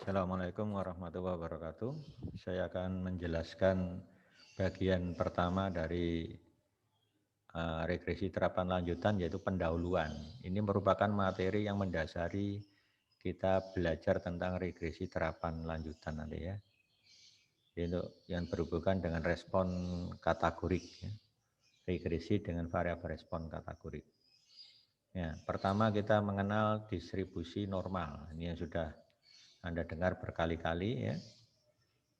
Assalamualaikum warahmatullahi wabarakatuh. Saya akan menjelaskan bagian pertama dari regresi terapan lanjutan, yaitu pendahuluan. Ini merupakan materi yang mendasari kita belajar tentang regresi terapan lanjutan nanti ya. Itu yang berhubungan dengan respon kategorik ya. Regresi dengan variabel respon kategorik. Ya, pertama kita mengenal distribusi normal. Ini yang sudah Anda dengar berkali-kali ya.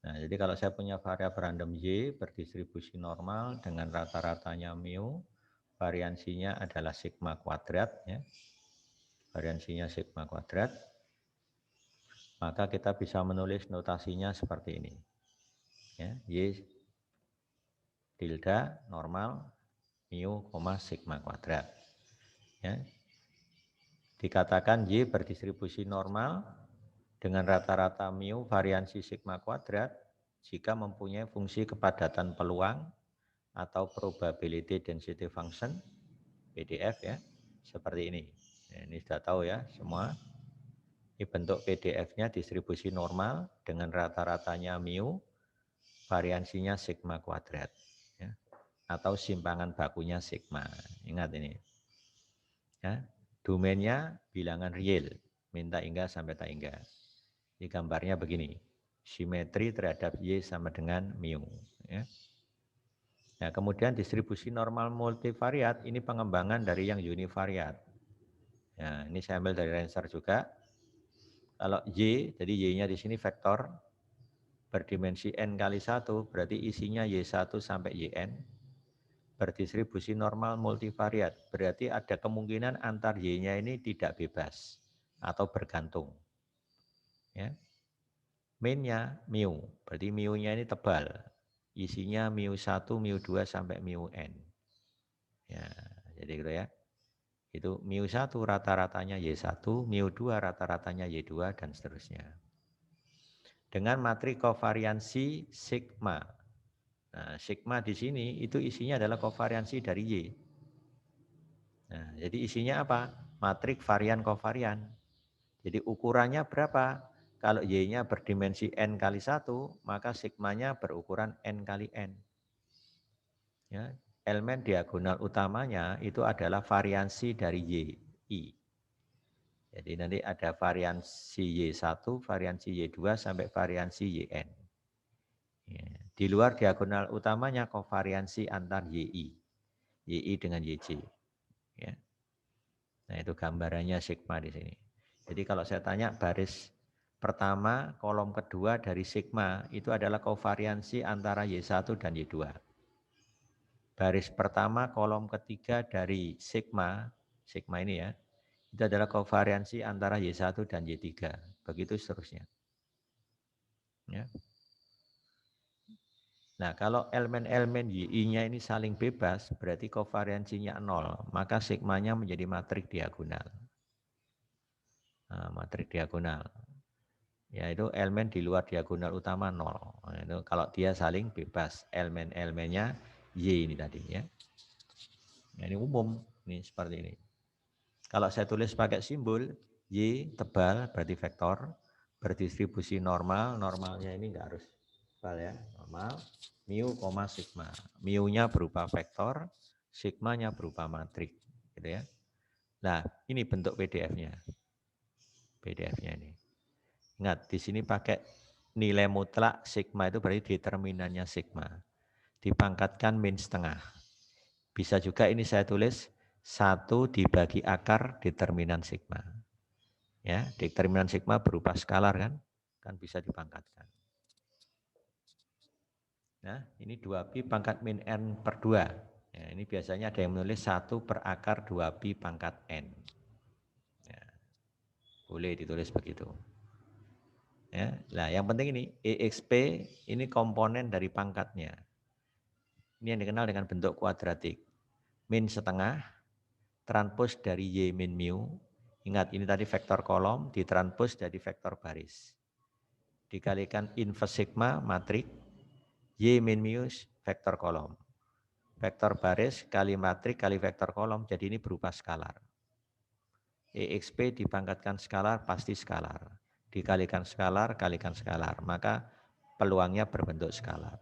Nah, jadi kalau saya punya variabel random Y berdistribusi normal dengan rata-ratanya mu, variansinya adalah sigma kuadrat ya. Variansinya sigma kuadrat. Maka kita bisa menulis notasinya seperti ini. Ya, Y tilde normal mu, sigma kuadrat. Ya. Dikatakan Y berdistribusi normal dengan rata-rata mu variansi sigma kuadrat jika mempunyai fungsi kepadatan peluang atau probability density function PDF ya, seperti ini. Nah, ini sudah tahu ya semua. Ini bentuk PDF-nya distribusi normal dengan rata-ratanya mu, variansinya sigma kuadrat ya, atau simpangan bakunya sigma. Ingat ini. Ya. Domainnya bilangan real, minta hingga sampai tak hingga. Di gambarnya begini, simetri terhadap Y sama dengan mu. Ya. Nah, kemudian distribusi normal multivariat ini pengembangan dari yang univariat. Ya, ini saya ambil dari Rensselaer juga. Kalau Y, jadi Y-nya di sini vektor berdimensi N kali 1, berarti isinya Y1 sampai Yn. Berdistribusi normal multivariat, berarti ada kemungkinan antar Y-nya ini tidak bebas atau bergantung. Ya. Min-nya mu, berarti mu-nya ini tebal. Isinya mu1, mu2 sampai mu-n. Ya, jadi gitu ya. Itu mu1 rata-ratanya Y1, mu2 rata-ratanya Y2 dan seterusnya. Dengan matriks kovariansi sigma. Nah, sigma di sini itu isinya adalah kovariansi dari Y. Nah, jadi isinya apa? Matriks varian kovarian. Jadi ukurannya berapa? Kalau Y-nya berdimensi N kali 1, maka sigmanya berukuran N kali N. Ya, elemen diagonal utamanya itu adalah variansi dari Y, I. Jadi nanti ada variansi Y1, variansi Y2, sampai variansi Yn. Ya. Di luar diagonal utamanya kovariansi antar YI dengan YJ. Ya. Nah itu gambarannya sigma di sini. Jadi kalau saya tanya baris pertama, kolom kedua dari sigma itu adalah kovariansi antara Y1 dan Y2. Baris pertama, kolom ketiga dari sigma ini ya, itu adalah kovariansi antara Y1 dan Y3. Begitu seterusnya. Ya. Nah, kalau elemen-elemen YI-nya ini saling bebas, berarti kovariansinya 0. Maka sigmanya menjadi matriks diagonal. Nah, matriks diagonal. Yaitu elemen di luar diagonal utama 0. Nah, itu kalau dia saling bebas, elemen-elemennya Y ini tadi ya. Nah, ini umum, ini seperti ini. Kalau saya tulis pakai simbol, Y tebal berarti vektor, berdistribusi normal, normalnya ini enggak harus tebal ya, normal, mu, sigma. Mu-nya berupa vektor, sigmanya berupa matrik, gitu ya. Nah, ini bentuk PDF-nya. PDF-nya ini. Ingat, di sini pakai nilai mutlak sigma itu berarti determinannya sigma. Dipangkatkan min setengah. Bisa juga ini saya tulis 1 dibagi akar determinan sigma. Ya, determinan sigma berupa skalar kan bisa dipangkatkan. Nah, ini 2pi pangkat min n per 2. Ya, ini biasanya ada yang menulis 1 per akar 2pi pangkat n. Ya, boleh ditulis begitu. Ya, nah yang penting ini EXP ini komponen dari pangkatnya. Ini yang dikenal dengan bentuk kuadratik. Min setengah, transpos dari Y min mu. Ingat ini tadi vektor kolom, ditranspos jadi vektor baris. Dikalikan inverse sigma matrik, Y min mu vektor kolom. Vektor baris kali matrik kali vektor kolom, jadi ini berupa skalar. EXP dipangkatkan skalar pasti skalar. dikalikan skalar, kalikan skalar, maka peluangnya berbentuk skalar.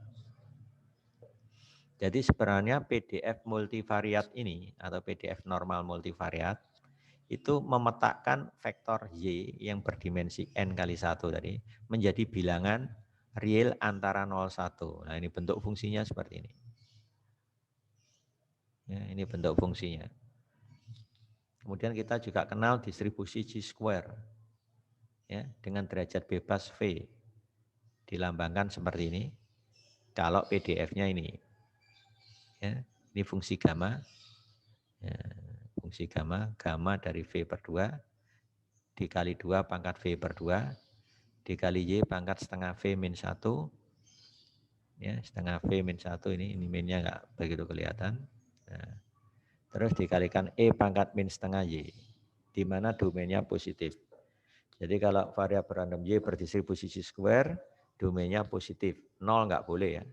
Jadi sebenarnya PDF multivariat ini atau PDF normal multivariat itu memetakan vektor Y yang berdimensi N kali 1 tadi menjadi bilangan real antara 0, 1. Nah ini bentuk fungsinya seperti ini. Ya, ini bentuk fungsinya. Kemudian kita juga kenal distribusi Chi-square ya, dengan derajat bebas V. Dilambangkan seperti ini. Kalau PDF-nya ini. Ya, ini fungsi gamma. Ya, fungsi gamma, gamma dari V per 2 dikali 2 pangkat V per 2 dikali Y pangkat setengah V min 1. Ya, setengah V min 1 ini minnya enggak begitu kelihatan. Nah, terus dikalikan E pangkat min setengah Y, di mana domainnya positif. Jadi kalau variabel random Y berdistribusi Chi-square, domainnya positif. 0 enggak boleh ya.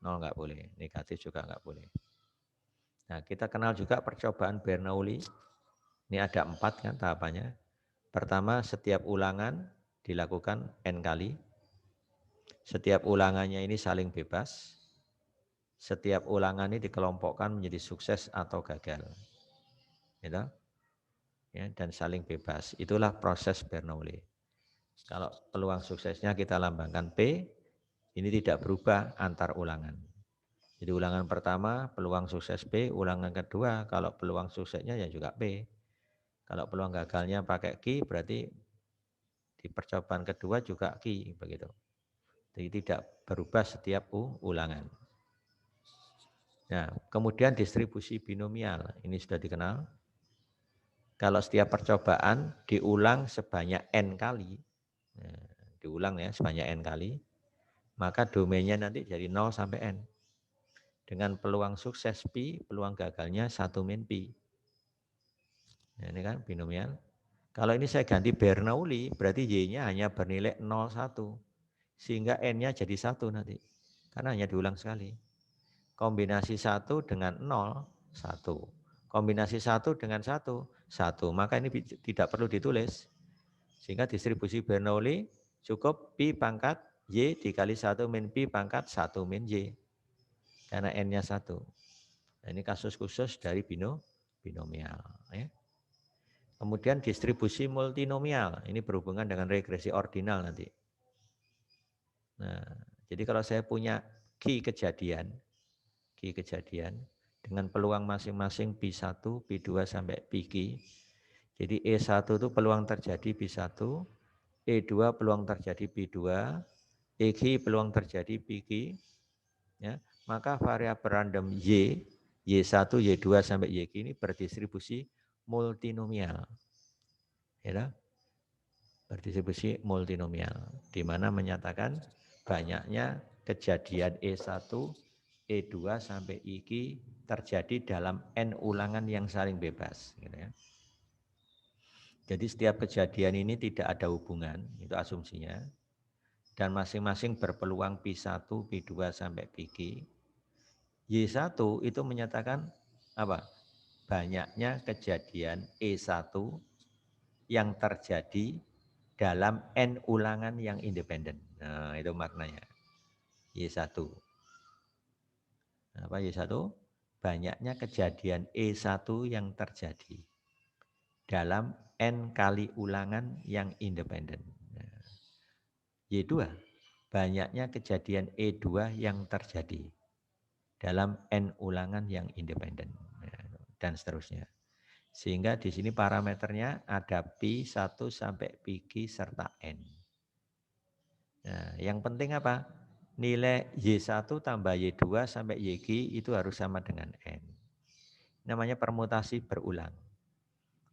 0 enggak boleh, negatif juga enggak boleh. Nah, kita kenal juga percobaan Bernoulli. Ini ada 4 kan tahapannya. Pertama, setiap ulangan dilakukan N kali. Setiap ulangannya ini saling bebas. Setiap ulangan ini dikelompokkan menjadi sukses atau gagal. Gitu? Ya, dan saling bebas. Itulah proses Bernoulli. Kalau peluang suksesnya kita lambangkan P, ini tidak berubah antar ulangan. Jadi ulangan pertama peluang sukses P, ulangan kedua kalau peluang suksesnya ya juga P. Kalau peluang gagalnya pakai Q, berarti di percobaan kedua juga Q, begitu. Jadi tidak berubah setiap ulangan. Nah, kemudian distribusi binomial, ini sudah dikenal. Kalau setiap percobaan diulang sebanyak N kali, nah, diulang ya sebanyak N kali, maka domainnya nanti jadi 0 sampai N. Dengan peluang sukses Pi, peluang gagalnya 1 min Pi. Nah, ini kan binomial. Kalau ini saya ganti Bernoulli, berarti Y-nya hanya bernilai 0, 1. Sehingga N-nya jadi 1 nanti. Karena hanya diulang sekali. Kombinasi 1 dengan 0, 1. Kombinasi 1 dengan 1, 1. Maka ini tidak perlu ditulis. Sehingga distribusi Bernoulli cukup Pi pangkat Y dikali 1 min Pi pangkat 1 min Y. Karena N-nya 1. Nah, ini kasus khusus dari binomial. Ya. Kemudian distribusi multinomial. Ini berhubungan dengan regresi ordinal nanti. Nah, jadi kalau saya punya Q kejadian dengan peluang masing-masing Pi1, Pi2 sampai Pq. Jadi E1 itu peluang terjadi Pi1, E2 peluang terjadi Pi2, EQ peluang terjadi Pq. Ya, maka variabel random Y1, Y2 sampai YQ ini berdistribusi multinomial. Ya, berdistribusi multinomial, di mana menyatakan banyaknya kejadian E1, E2 sampai IQ terjadi dalam N ulangan yang saling bebas. Gitu ya. Jadi setiap kejadian ini tidak ada hubungan, itu asumsinya. Dan masing-masing berpeluang Pi1, Pi2 sampai Pq. Y1 itu menyatakan apa? Banyaknya kejadian E1 yang terjadi dalam N ulangan yang independen. Nah, itu maknanya. Y1. Apa Y1? Banyaknya kejadian E1 yang terjadi dalam N kali ulangan yang independen. Nah, Y2. Banyaknya kejadian E2 yang terjadi dalam N ulangan yang independen. Dan seterusnya. Sehingga di sini parameternya ada Pi1 sampai Pq serta N. Nah, yang penting apa? Nilai Y1 tambah Y2 sampai YQ itu harus sama dengan N. Namanya permutasi berulang.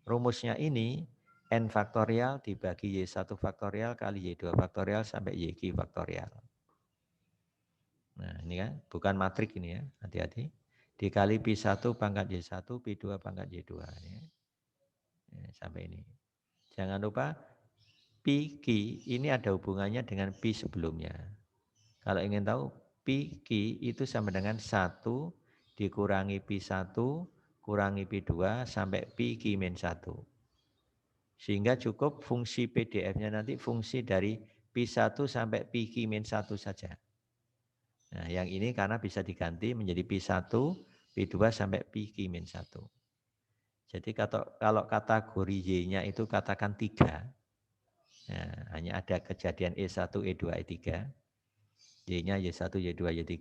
Rumusnya ini N faktorial dibagi Y1 faktorial kali Y2 faktorial sampai YQ faktorial. Nah, ini kan bukan matrik ini ya, hati-hati. Dikali Pi1 pangkat Y1, Pi2 pangkat Y2. Ya. Ya, sampai ini. Jangan lupa Pi Q ini ada hubungannya dengan Pi sebelumnya. Kalau ingin tahu Pi Q itu sama dengan 1 dikurangi Pi1 kurangi Pi2 sampai Pi Q min 1. Sehingga cukup fungsi PDF-nya nanti fungsi dari P1 sampai P-1 saja. Nah, yang ini karena bisa diganti menjadi P1, P2 sampai P-1. Jadi kalau kategori Y-nya itu katakan 3, nah, hanya ada kejadian E1, E2, E3, Y-nya Y1, Y2, Y3,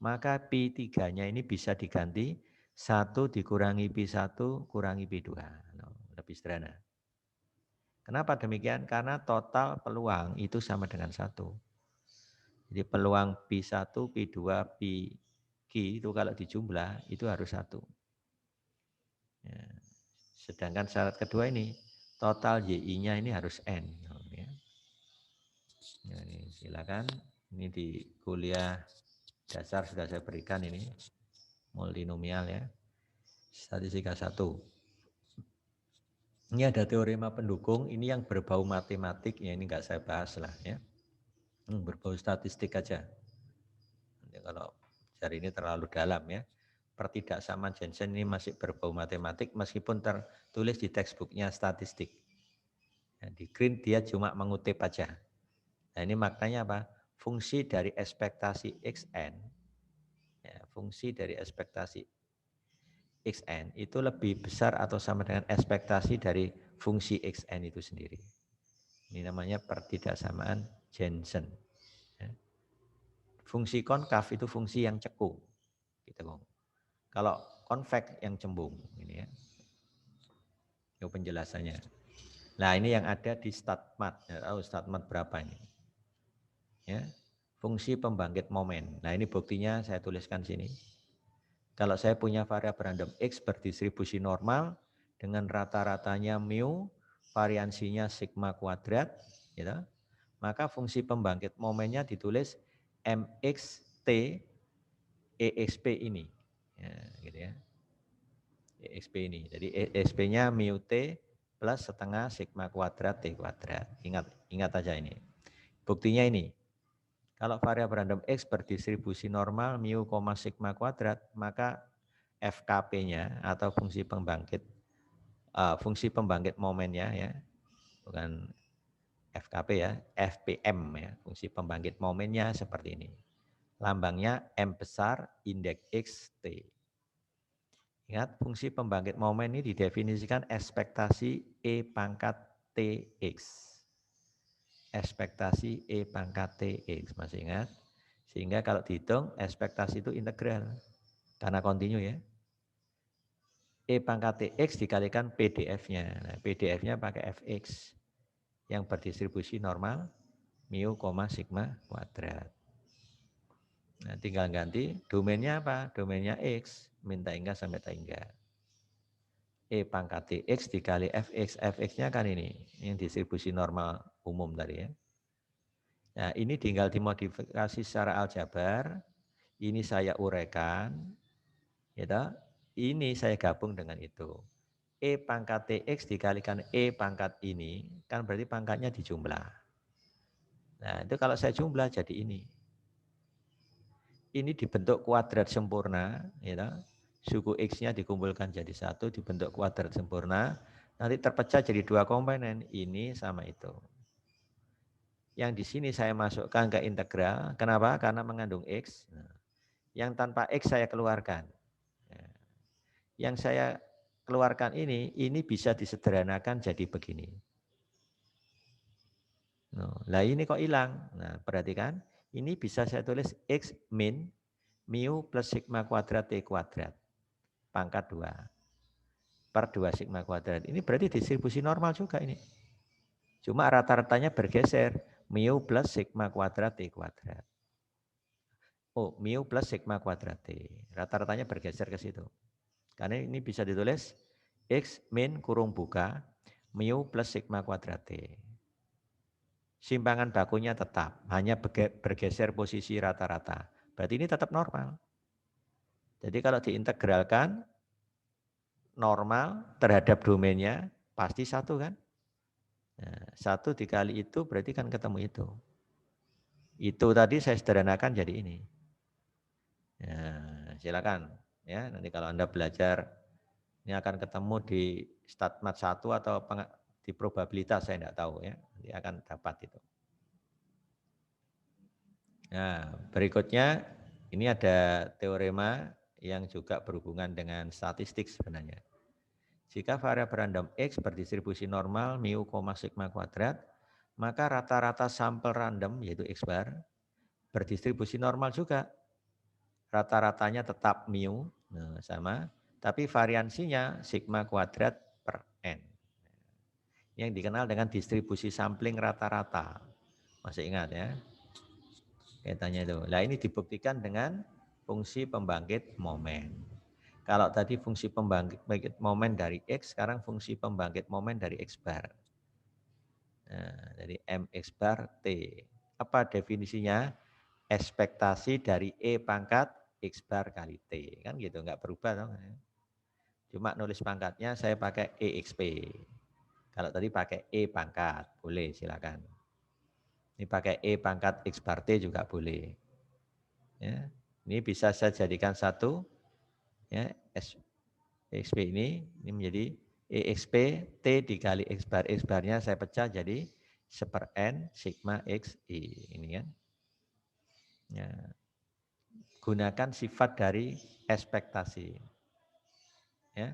maka P3-nya ini bisa diganti 1 dikurangi P1 kurangi P2. Nah, lebih sederhana. Kenapa demikian? Karena total peluang itu sama dengan 1. Jadi peluang P1, P2, P itu kalau dijumlah itu harus 1. Ya. Sedangkan syarat kedua ini, total YI-nya ini harus N. Ya. Ya, ini silakan, ini di kuliah dasar sudah saya berikan ini, multinomial ya, statistika 1. Ini ada teorema pendukung, ini yang berbau matematik, ya ini enggak saya bahas lah ya. Berbau statistik aja. Nanti kalau cari ini terlalu dalam ya. Pertidaksamaan Jensen ini masih berbau matematik meskipun tertulis di textbooknya statistik. Nah, di Green dia cuma mengutip aja. Nah ini maknanya apa? Fungsi dari ekspektasi XN, ya, fungsi dari ekspektasi XN itu lebih besar atau sama dengan ekspektasi dari fungsi XN itu sendiri. Ini namanya pertidaksamaan Jensen. Ya. Fungsi konkav itu fungsi yang cekung. Gitu, kalau konveks yang cembung. Ini ya. Itu penjelasannya. Nah ini yang ada di StatMat. Ya, tahu StatMat berapa ini? Ya, fungsi pembangkit momen. Nah ini buktinya saya tuliskan sini. Kalau saya punya variabel random X berdistribusi normal dengan rata-ratanya mu, variansinya sigma kuadrat, gitu, maka fungsi pembangkit momennya ditulis mxt exp ini, ya, gitu ya, exp ini. Jadi exp-nya mu t plus setengah sigma kuadrat t kuadrat. Ingat aja ini. Buktinya ini. Kalau variabel random X berdistribusi normal mu, sigma kuadrat, maka FKP-nya atau fungsi pembangkit momennya ya, bukan FKP ya, FPM ya, fungsi pembangkit momennya seperti ini. Lambangnya M besar, indeks X, T. Ingat, fungsi pembangkit momen ini didefinisikan ekspektasi E pangkat TX. Ekspektasi E pangkat TX, masih ingat? Sehingga kalau dihitung, ekspektasi itu integral, karena kontinu ya. E pangkat TX dikalikan PDF-nya. Nah, PDF-nya pakai Fx yang berdistribusi normal mu, sigma kuadrat. Nah, tinggal ganti domainnya apa? Domainnya X, minta hingga sampai hingga. E pangkat TX dikali Fx, Fx-nya kan ini, yang distribusi normal umum tadi ya. Nah, ini tinggal dimodifikasi secara aljabar, ini saya uraikan, gitu. Ini saya gabung dengan itu. E pangkat TX dikalikan E pangkat ini, kan berarti pangkatnya dijumlah. Nah itu kalau saya jumlah jadi ini. Ini dibentuk kuadrat sempurna, ya, suku X-nya dikumpulkan jadi 1, dibentuk kuadrat sempurna, nanti terpecah jadi 2 komponen, ini sama itu. Yang di sini saya masukkan ke integral, kenapa? Karena mengandung X. Nah, yang tanpa X saya keluarkan. Yang saya keluarkan ini bisa disederhanakan jadi begini. Nah ini kok hilang. Nah perhatikan, ini bisa saya tulis X min mu plus sigma kuadrat T kuadrat pangkat 2 per 2 sigma kuadrat. Ini berarti distribusi normal juga ini. Cuma rata-ratanya bergeser, mu plus sigma kuadrat T kuadrat. Oh, mu plus sigma kuadrat T. Rata-ratanya bergeser ke situ. Karena ini bisa ditulis X min kurung buka mu plus sigma kuadrat T. Simpangan bakunya tetap, hanya bergeser posisi rata-rata. Berarti ini tetap normal. Jadi kalau diintegralkan, normal terhadap domainnya pasti 1 kan. Nah, 1 dikali itu berarti kan ketemu itu. Itu tadi saya sederhanakan jadi ini. Nah, silakan ya, nanti kalau Anda belajar ini akan ketemu di StatMat 1 atau Di probabilitas saya tidak tahu ya, nanti akan dapat itu. Nah, berikutnya ini ada teorema yang juga berhubungan dengan statistik sebenarnya. Jika variabel random X berdistribusi normal mu, sigma kuadrat, maka rata-rata sampel random yaitu X bar berdistribusi normal juga. Rata-ratanya tetap mu, nah, sama, tapi variansinya sigma kuadrat per N. Yang dikenal dengan distribusi sampling rata-rata. Masih ingat ya? Kaitannya itu. Nah ini dibuktikan dengan fungsi pembangkit momen. Kalau tadi fungsi pembangkit momen dari X, sekarang fungsi pembangkit momen dari X bar. Nah, dari MX bar T. Apa definisinya? Ekspektasi dari E pangkat X bar kali T. Kan gitu, nggak berubah dong. Cuma nulis pangkatnya saya pakai EXP. Kalau tadi pakai E pangkat, boleh silakan. Ini pakai E pangkat X bar T juga boleh. Ya, ini bisa saya jadikan satu. Ya, EXP ini menjadi EXP T dikali X barnya saya pecah jadi 1/N sigma XI. Ini kan. Ya. Gunakan sifat dari ekspektasi. Ya.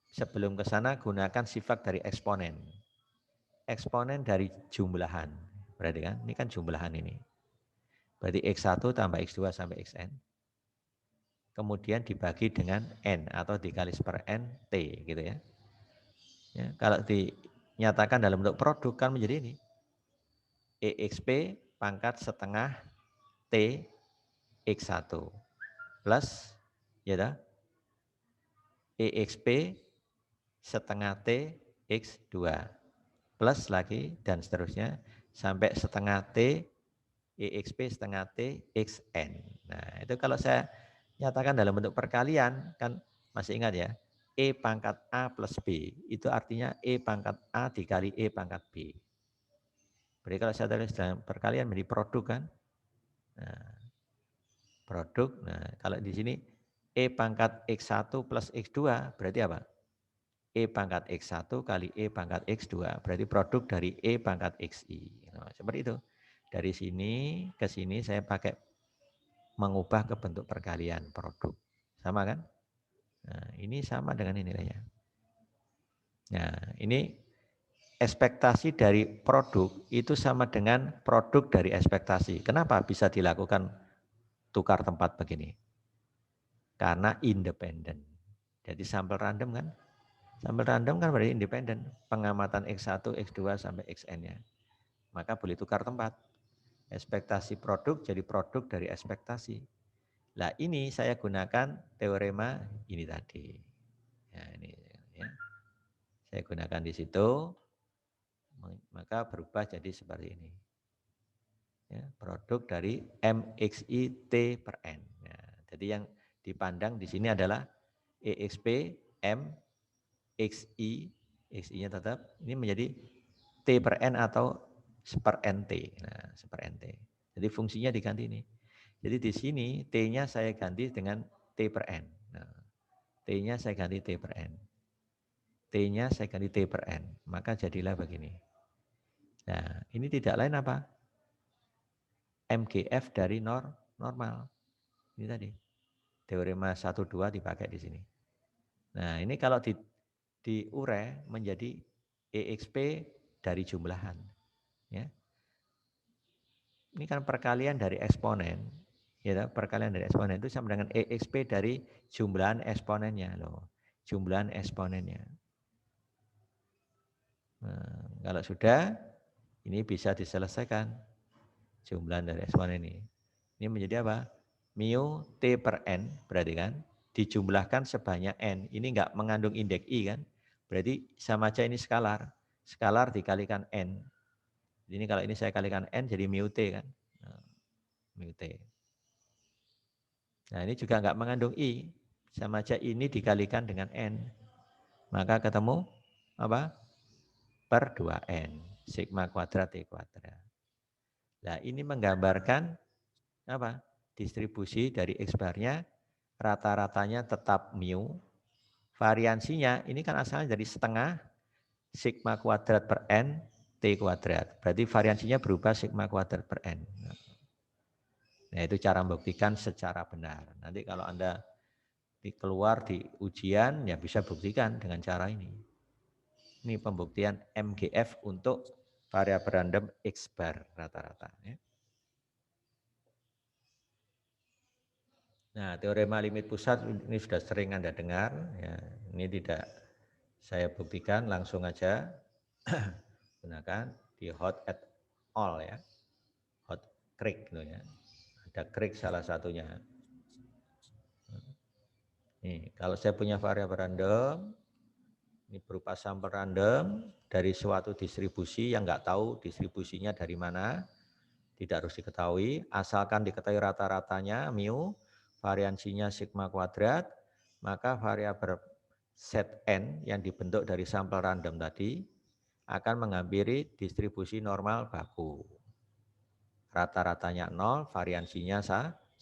Sebelum ke sana gunakan sifat dari eksponen. Eksponen dari jumlahan. Berarti kan ini kan jumlahan ini. Berarti X1 tambah X2 sampai Xn. Kemudian dibagi dengan N atau dikali 1/N T gitu ya. Ya, kalau dinyatakan dalam bentuk produk kan menjadi ini. EXP pangkat setengah T X1 plus ya dah, EXP setengah T X2 plus lagi dan seterusnya sampai setengah T EXP setengah T XN. Nah itu kalau saya nyatakan dalam bentuk perkalian kan masih ingat ya. E pangkat A plus B itu artinya E pangkat A dikali E pangkat B. Berarti kalau saya tulis dalam perkalian menjadi produk kan. Nah, produk. Nah, kalau di sini E pangkat X1 plus X2 berarti apa? E pangkat X1 kali E pangkat X2 berarti produk dari E pangkat XI. Nah, seperti itu. Dari sini ke sini saya pakai mengubah ke bentuk perkalian produk. Sama kan? Nah, ini sama dengan ini ya. Nah, ini ekspektasi dari produk itu sama dengan produk dari ekspektasi. Kenapa bisa dilakukan tukar tempat begini? Karena independen. Jadi sampel random kan? Sampel random kan berarti independen. Pengamatan X1, X2 sampai Xn-nya. Maka boleh tukar tempat. Ekspektasi produk jadi produk dari ekspektasi. Nah ini saya gunakan teorema ini tadi. Ya, ini, ya. Saya gunakan di situ, maka berubah jadi seperti ini. Ya, produk dari MXI T per N. Ya, jadi yang dipandang di sini adalah EXP M XI, XI-nya tetap ini menjadi T per N atau seper NT. Nah, seper NT. Jadi fungsinya diganti ini. Jadi di sini T-nya saya ganti dengan T per N. Nah, T-nya saya ganti T per N. T-nya saya ganti T per N. Maka jadilah begini. Nah, ini tidak lain apa? MGF dari normal. Ini tadi. Teorema 1, 2 dipakai di sini. Nah, ini kalau diure menjadi EXP dari jumlahan. Ya. Ini kan perkalian dari eksponen. Ya, perkalian dari eksponen itu sama dengan EXP dari jumlahan eksponennya loh. Jumlahan eksponennya. Nah, kalau sudah, ini bisa diselesaikan. Jumlahan dari eksponen ini. Ini menjadi apa? Mu T per N, berarti kan? Dijumlahkan sebanyak N. Ini enggak mengandung indeks I kan? Berarti sama aja ini skalar. Skalar dikalikan N. Ini kalau ini saya kalikan N jadi mu T kan? Nah, mu T. Nah ini juga enggak mengandung I. Sama aja ini dikalikan dengan N. Maka ketemu apa? Per 2N. Sigma kuadrat T kuadrat. Nah ini menggambarkan apa? Distribusi dari X barnya rata-ratanya tetap mu. Variansinya ini kan asalnya dari setengah sigma kuadrat per N T kuadrat. Berarti variansinya berubah sigma kuadrat per N. Nah itu cara membuktikan secara benar. Nanti kalau Anda keluar di ujian ya bisa buktikan dengan cara ini. Ini pembuktian MGF untuk variabel random X bar rata-rata. Ya. Nah, teorema limit pusat ini sudah sering Anda dengar. Ya, ini tidak saya buktikan, langsung aja gunakan di hot at all ya. Hot Crick gitu ya. Ada Crick salah satunya. Nih, kalau saya punya variabel random, ini berupa sampel random dari suatu distribusi yang nggak tahu distribusinya dari mana, tidak harus diketahui, asalkan diketahui rata-ratanya mu, variansinya sigma kuadrat, maka variabel set n yang dibentuk dari sampel random tadi akan menghampiri distribusi normal baku. Rata-ratanya 0, variansinya 1,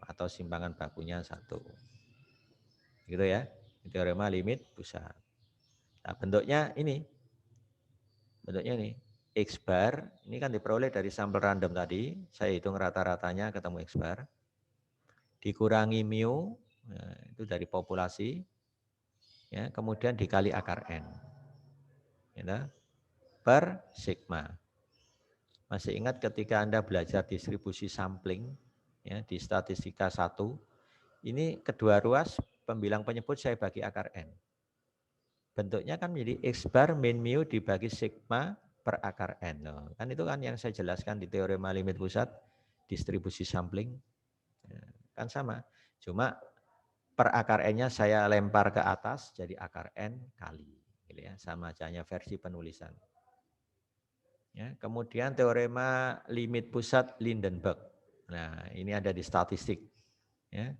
atau simpangan bakunya 1. Gitu ya, teorema limit pusat. Nah, bentuknya ini. X bar, ini kan diperoleh dari sampel random tadi, saya hitung rata-ratanya ketemu X bar. Dikurangi mu, nah, itu dari populasi, ya, kemudian dikali akar N. Ya, per sigma. Masih ingat ketika Anda belajar distribusi sampling, ya, di statistika 1, ini kedua ruas pembilang penyebut saya bagi akar N. Bentuknya kan menjadi X bar min mu dibagi sigma per akar N. Loh, kan itu kan yang saya jelaskan di teorema limit pusat, distribusi sampling. Ya, kan sama. Cuma per akar N-nya saya lempar ke atas jadi akar N kali. Gitu ya, sama aja versi penulisan. Ya, kemudian teorema limit pusat Lindenberg. Nah, ini ada di statistik. Ya,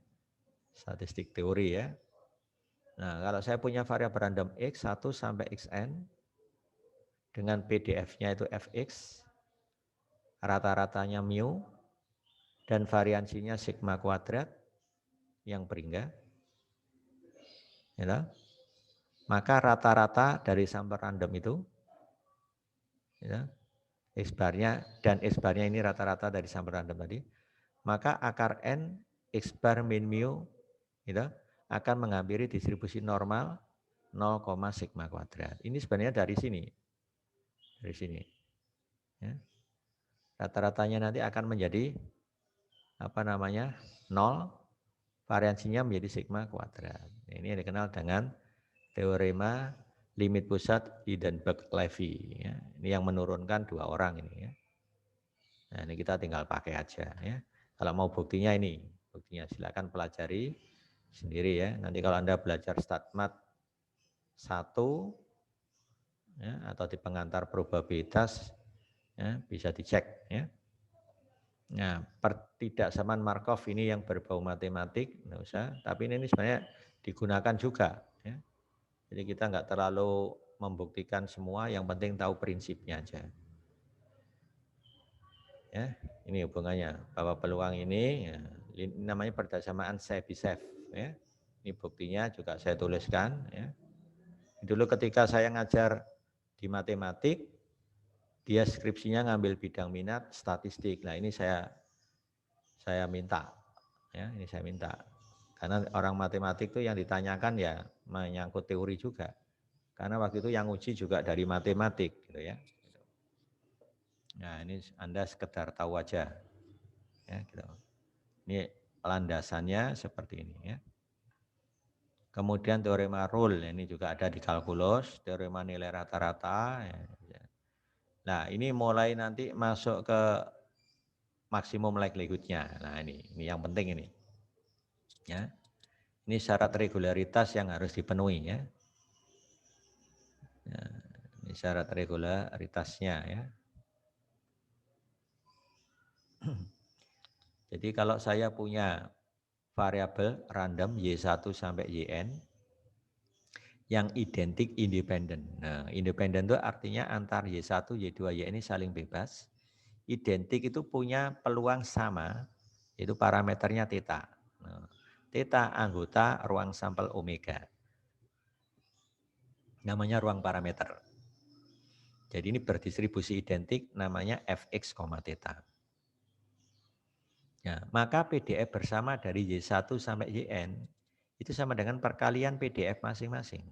statistik teori ya. Nah, kalau saya punya variabel random X 1 sampai Xn dengan PDF-nya itu Fx, rata-ratanya mu, dan variansinya sigma kuadrat yang berhingga, ya, maka rata-rata dari sampel random itu, ya, X barnya dan X barnya ini rata-rata dari sampel random tadi, maka akar N X bar min mu gitu, akan menghampiri distribusi normal 0, sigma kuadrat. Ini sebenarnya dari sini. Dari sini. Ya. Rata-ratanya nanti akan menjadi apa namanya? 0, variansinya menjadi sigma kuadrat. Ini yang dikenal dengan teorema limit pusat Lindenberg-Levy. Ya. Ini yang menurunkan 2 orang ini. Ya. Nah, ini kita tinggal pakai aja. Ya. Kalau mau buktinya ini, buktinya silakan pelajari sendiri ya. Nanti kalau Anda belajar statmat 1 ya, atau di pengantar probabilitas ya, bisa dicek ya. Nah, pertidaksamaan Markov ini yang berbau matematik, nggak usah. Tapi ini sebenarnya digunakan juga. Ya. Jadi kita nggak terlalu membuktikan semua, yang penting tahu prinsipnya aja. Ya, ini hubungannya bahwa peluang ini ya, namanya pertidaksamaan Chebyshev. Ya. Ini buktinya juga saya tuliskan. Ya. Dulu ketika saya ngajar di matematik, dia skripsinya ngambil bidang minat statistik. Nah ini saya minta, ya ini saya minta. Karena orang matematik itu yang ditanyakan ya menyangkut teori juga. Karena waktu itu yang uji juga dari matematik, gitu ya. Nah ini Anda sekedar tahu aja, ya gitu. Ini landasannya seperti ini, ya. Kemudian teorema rule, ini juga ada di kalkulus, teorema nilai rata-rata. Ya. Nah ini mulai nanti masuk ke maksimum likelihood-nya. Nah ini yang penting ini. Ya. Ini syarat regularitas yang harus dipenuhi ya. Ya ini syarat regularitasnya ya. Jadi kalau saya punya variabel random Y1 sampai Yn yang identik independen. Nah, independen itu artinya antar Y1, Y2, Y ini saling bebas. Identik itu punya peluang sama, itu parameternya theta. Nah, theta anggota ruang sampel omega. Namanya ruang parameter. Jadi ini berdistribusi identik namanya fx, theta. Ya, maka PDF bersama dari Y1 sampai YN itu sama dengan perkalian PDF masing-masing.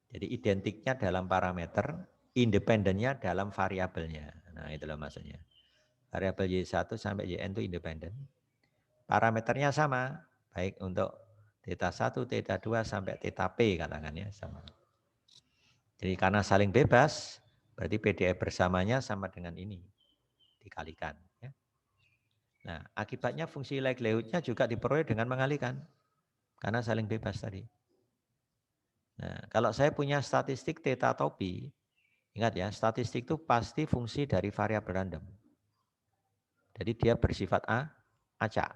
Jadi identiknya dalam parameter, independennya dalam variabelnya. Nah, itulah maksudnya. Variabel Y1 sampai YN itu independen. Parameternya sama, baik untuk theta 1, theta 2 sampai theta P katakan ya sama. Jadi karena saling bebas, berarti PDF bersamanya sama dengan ini dikalikan. Ya. Nah, akibatnya fungsi likelihood-nya juga diperoleh dengan mengalikan karena saling bebas tadi. Nah, kalau saya punya statistik theta atau pi, ingat ya, statistik itu pasti fungsi dari variabel random. Jadi dia bersifat acak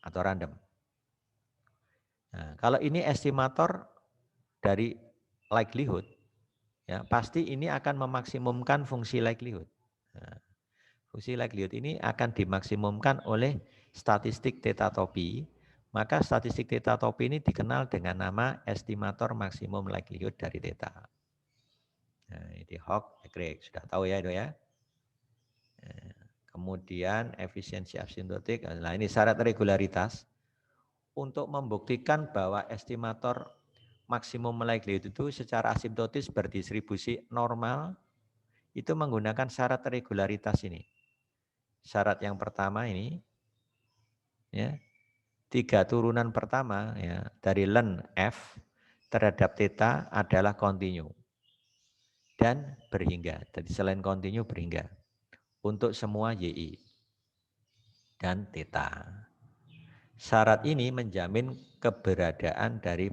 atau random. Nah, kalau ini estimator dari likelihood, ya pasti ini akan memaksimumkan fungsi likelihood. Nah, fungsi likelihood ini akan dimaksimumkan oleh statistik theta atau pi. Maka statistik theta atau pi ini dikenal dengan nama estimator maksimum likelihood dari theta. Nah, ini Hawk, Craig sudah tahu ya itu ya. Kemudian efisiensi asintotik. Nah, ini syarat regularitas untuk membuktikan bahwa estimator maksimum likelihood itu secara asimptotis berdistribusi normal itu menggunakan syarat regularitas ini. Syarat yang pertama ini ya, 3 turunan pertama ya dari ln f terhadap theta adalah kontinu dan berhingga. Jadi selain kontinu berhingga untuk semua yi dan theta. Syarat ini menjamin keberadaan dari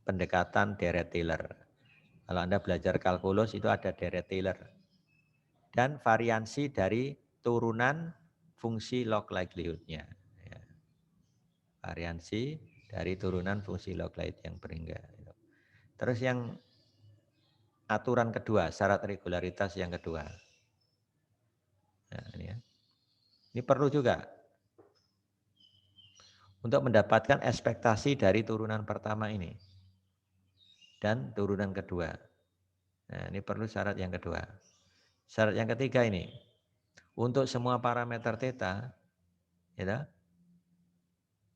pendekatan Deret-Taylor. Kalau Anda belajar kalkulus itu ada Deret-Taylor. Dan variansi dari turunan fungsi log likelihood-nya. Ya. Variansi dari turunan fungsi log likelihood yang berhingga. Terus yang aturan kedua, syarat regularitas yang kedua. Nah, ini ya. Ini perlu juga untuk mendapatkan ekspektasi dari turunan pertama ini dan turunan kedua. Nah, ini perlu syarat yang kedua. Syarat yang ketiga ini, untuk semua parameter theta, ya,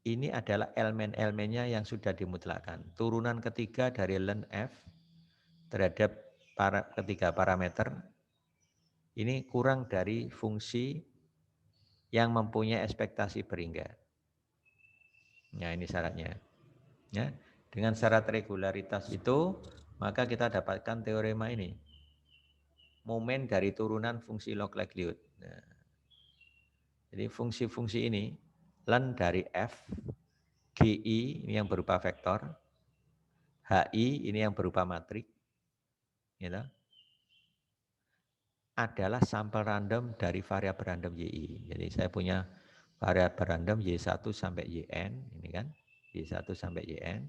ini adalah elemen-elemennya yang sudah dimutlakkan. Turunan ketiga dari ln f terhadap ketiga parameter ini kurang dari fungsi yang mempunyai ekspektasi berhingga. Nah, ini syaratnya. Ya, dengan syarat regularitas itu, maka kita dapatkan teorema ini. Momen dari turunan fungsi log likelihood. Nah, jadi fungsi-fungsi ini, ln dari f, gi ini yang berupa vektor, hi ini yang berupa matrik, gitu, adalah sampel random dari variabel random yi. Jadi saya punya variabel random y1 sampai yn, ini kan, y1 sampai yn,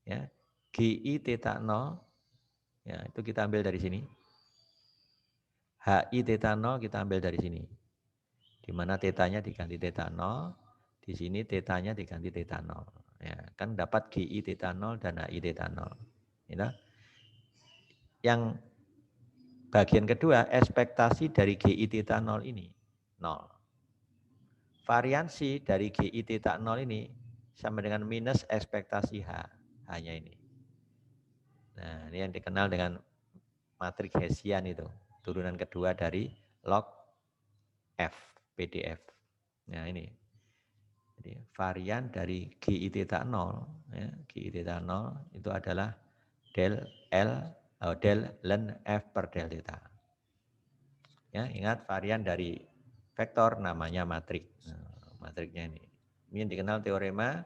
ya, gi theta 0, ya itu kita ambil dari sini. Hi theta 0 kita ambil dari sini. Di mana tetanya diganti theta 0, di sini tetanya diganti theta 0. Ya, kan dapat gi theta 0 dan hi theta 0. Ya. Yang bagian kedua, ekspektasi dari gi theta 0 ini 0. Variansi dari gi theta 0 ini sama dengan minus ekspektasi h, hanya ini. Nah, ini yang dikenal dengan matrik Hessian itu, turunan kedua dari log f, PDF. Nah, ini. Jadi varian dari gi theta 0, ya, gi theta 0 itu adalah del L del ln f per del theta. Ya, ingat varian dari vektor namanya matrik. Nah, matriknya ini. Ini yang dikenal teorema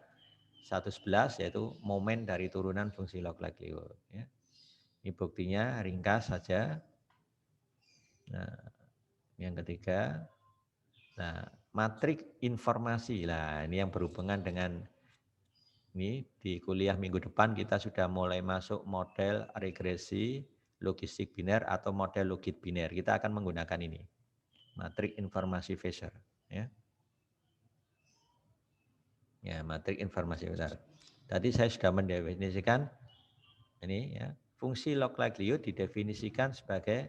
111 yaitu momen dari turunan fungsi log likelihood. Ya. Ini buktinya ringkas saja. Nah, yang ketiga, nah matrik informasi lah ini yang berhubungan dengan ini di kuliah minggu depan kita sudah mulai masuk model regresi logistik biner atau model logit biner. Kita akan menggunakan ini. Matrik informasi Fisher, ya. Ya, matrik informasi besar. Tadi saya sudah mendefinisikan ini ya, fungsi log likelihood didefinisikan sebagai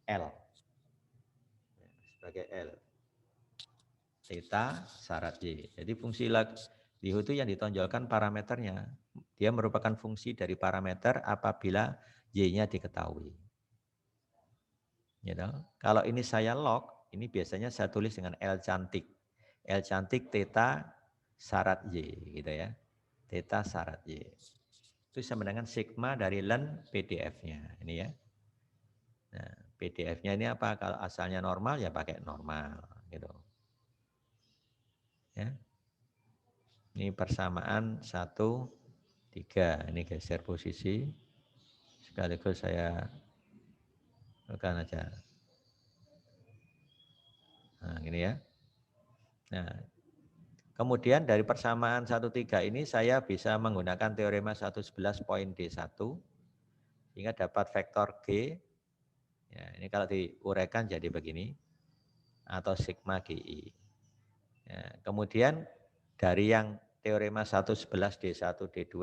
L. Sebagai L. Theta syarat Y. Jadi fungsi likelihood itu yang ditonjolkan parameternya. Dia merupakan fungsi dari parameter apabila Y-nya diketahui. Gitu. Kalau ini saya log, ini biasanya saya tulis dengan L cantik. L cantik theta syarat Y. Gitu ya. Theta syarat Y. Itu sama dengan sigma dari len PDF-nya. Ini ya. Nah, PDF-nya ini apa? Kalau asalnya normal ya pakai normal. Gitu. Ya. Ini persamaan 1, 3. Ini geser posisi. Sekaligus saya tekan aja. Nah, gini ya. Nah, kemudian dari persamaan 1, 3 ini saya bisa menggunakan teorema 111 poin D1 sehingga dapat vektor G. Ya, ini kalau diuraikan jadi begini atau sigma GI. Ya, kemudian dari yang teorema 111 D1 D2,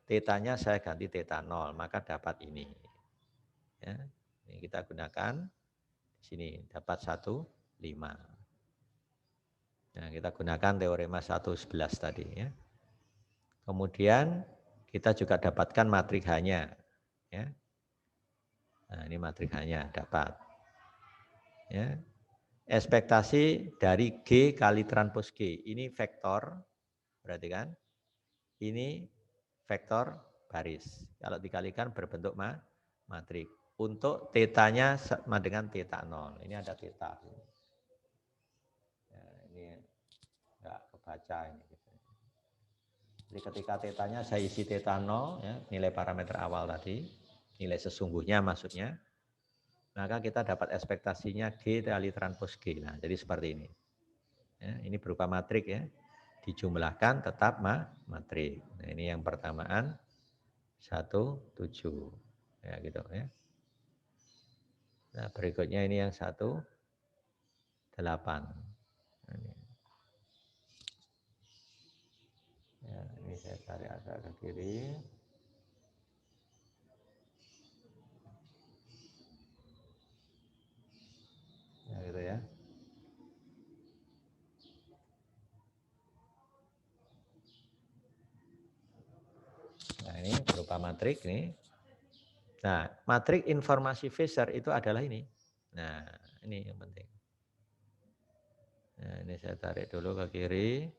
tetanya saya ganti theta 0, maka dapat ini. Ya, ini kita gunakan di sini dapat 1, 5. Nah, kita gunakan teorema 111 tadi ya. Kemudian kita juga dapatkan matrik H-nya ya. Nah, ini matrik H-nya dapat. Ya. Ekspektasi dari G kali transpos G. Ini vektor, berarti kan? Ini vektor baris. Kalau dikalikan berbentuk matrik. Untuk tetanya sama dengan theta 0. Ini ada theta. Ya, ini enggak kebaca ini. Jadi ketika tetanya saya isi theta 0, ya, nilai parameter awal tadi, nilai sesungguhnya maksudnya, maka kita dapat ekspektasinya G kali transpos G. Nah, jadi seperti ini. Ya, ini berupa matrik ya. Dijumlahkan tetap matrik. Nah, ini yang pertamaan 1, 7. Ya, gitu ya. Nah, berikutnya ini yang 1, 8. Nah, ini. Ya, ini saya tarik agak ke kiri. Ya, gitu ya. Nah, ini berupa matrik nih. Nah, matrik informasi Fisher itu adalah ini. Nah, ini yang penting. Nah, ini saya tarik dulu ke kiri.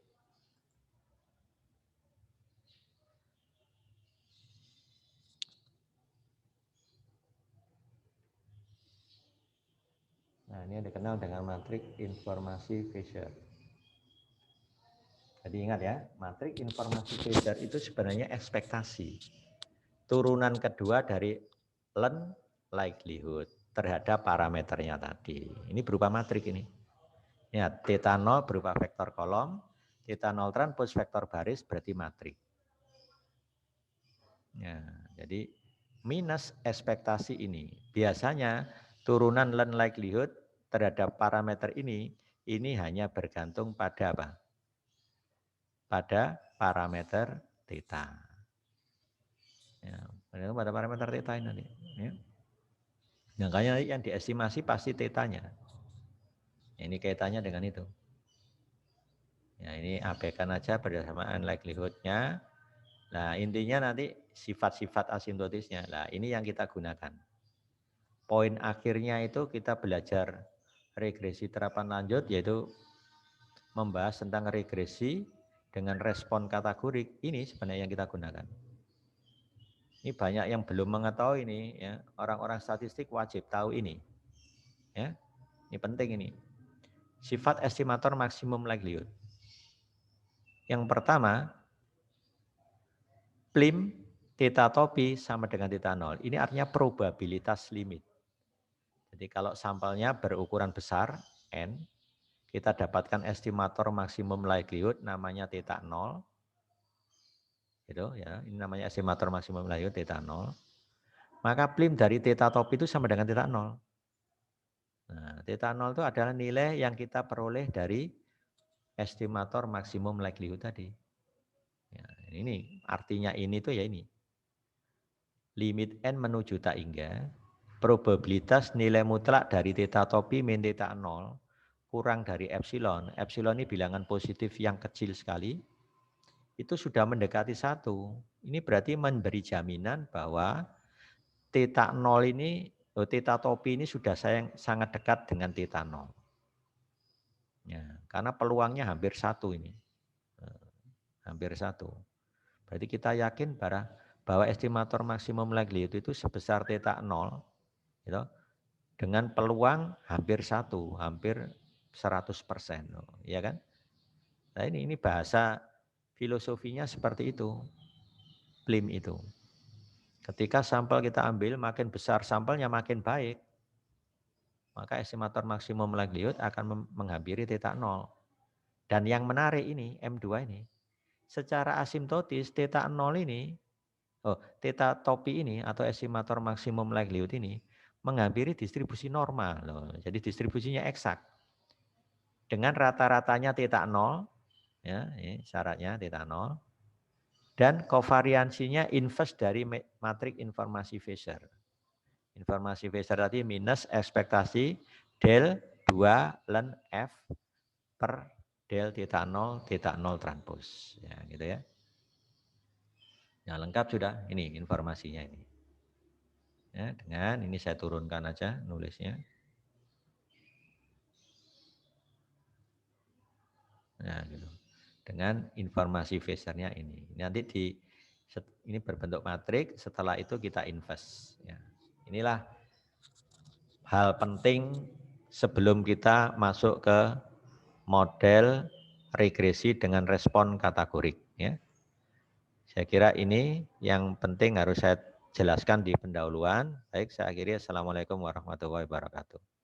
Nah, ini dikenal dengan matrik informasi Fisher. Jadi ingat ya, matrik informasi Fisher itu sebenarnya ekspektasi. Turunan kedua dari len likelihood terhadap parameternya tadi. Ini berupa matrik ini. Ya, theta 0 berupa vektor kolom, theta 0 transpos vektor baris berarti matrik. Ya, jadi minus ekspektasi ini. Biasanya turunan len likelihood terhadap parameter ini hanya bergantung pada apa? Pada parameter theta. Ya, pada parameter theta ini nanti. Ya. Makanya yang diestimasi pasti tetanya. Ini kaitannya dengan itu. Ya, ini abaikan aja bersamaan likelihood-nya. Nah, intinya nanti sifat-sifat asimptotisnya. Nah, ini yang kita gunakan. Poin akhirnya itu kita belajar regresi terapan lanjut, yaitu membahas tentang regresi dengan respon kategorik. Ini sebenarnya yang kita gunakan. Ini banyak yang belum mengetahui ini. Ya. Orang-orang statistik wajib tahu ini. Ya, ini penting ini. Sifat estimator maksimum likelihood. Yang pertama, plim theta topi sama dengan theta 0. Ini artinya probabilitas limit. Jadi kalau sampelnya berukuran besar, N, kita dapatkan estimator maksimum likelihood namanya theta 0. Gitu ya, ini namanya estimator maksimum likelihood theta 0. Maka plim dari theta topi itu sama dengan theta 0. Nah, theta 0 itu adalah nilai yang kita peroleh dari estimator maksimum likelihood tadi. Ya, ini artinya ini tuh ya ini. limit n menuju tak hingga, probabilitas nilai mutlak dari theta topi min theta 0 kurang dari epsilon. Epsilon ini bilangan positif yang kecil sekali. Itu sudah mendekati 1. Ini berarti memberi jaminan bahwa theta 0 ini, theta topi ini sudah sangat dekat dengan theta 0. Ya, karena peluangnya hampir 1 ini. Hampir 1. Berarti kita yakin bahwa estimator maksimum likelihood itu sebesar theta 0 gitu, dengan peluang hampir 1, hampir 100%. Ya kan? Nah ini bahasa filosofinya seperti itu. Plim itu. Ketika sampel kita ambil, makin besar sampelnya makin baik. Maka estimator maksimum likelihood akan menghampiri theta 0. Dan yang menarik ini, M2 ini, secara asimptotis theta 0 ini, theta topi ini atau estimator maksimum likelihood ini menghampiri distribusi normal. Jadi distribusinya eksak. Dengan rata-ratanya theta 0, ya, ini syaratnya theta 0, dan kovariansinya inverse dari matrik informasi Fisher. Informasi Fisher tadi minus ekspektasi del 2 ln F per del theta 0 transpose. Ya, gitu ya. Nah, lengkap sudah ini informasinya ini. Ya, dengan ini saya turunkan aja nulisnya. Nah, gitu. Dengan informasi Fisher-nya ini. Nanti ini berbentuk matrik, setelah itu kita invest. Ya. Inilah hal penting sebelum kita masuk ke model regresi dengan respon kategorik. Ya. Saya kira ini yang penting harus saya jelaskan di pendahuluan. Baik, saya akhiri. Assalamualaikum warahmatullahi wabarakatuh.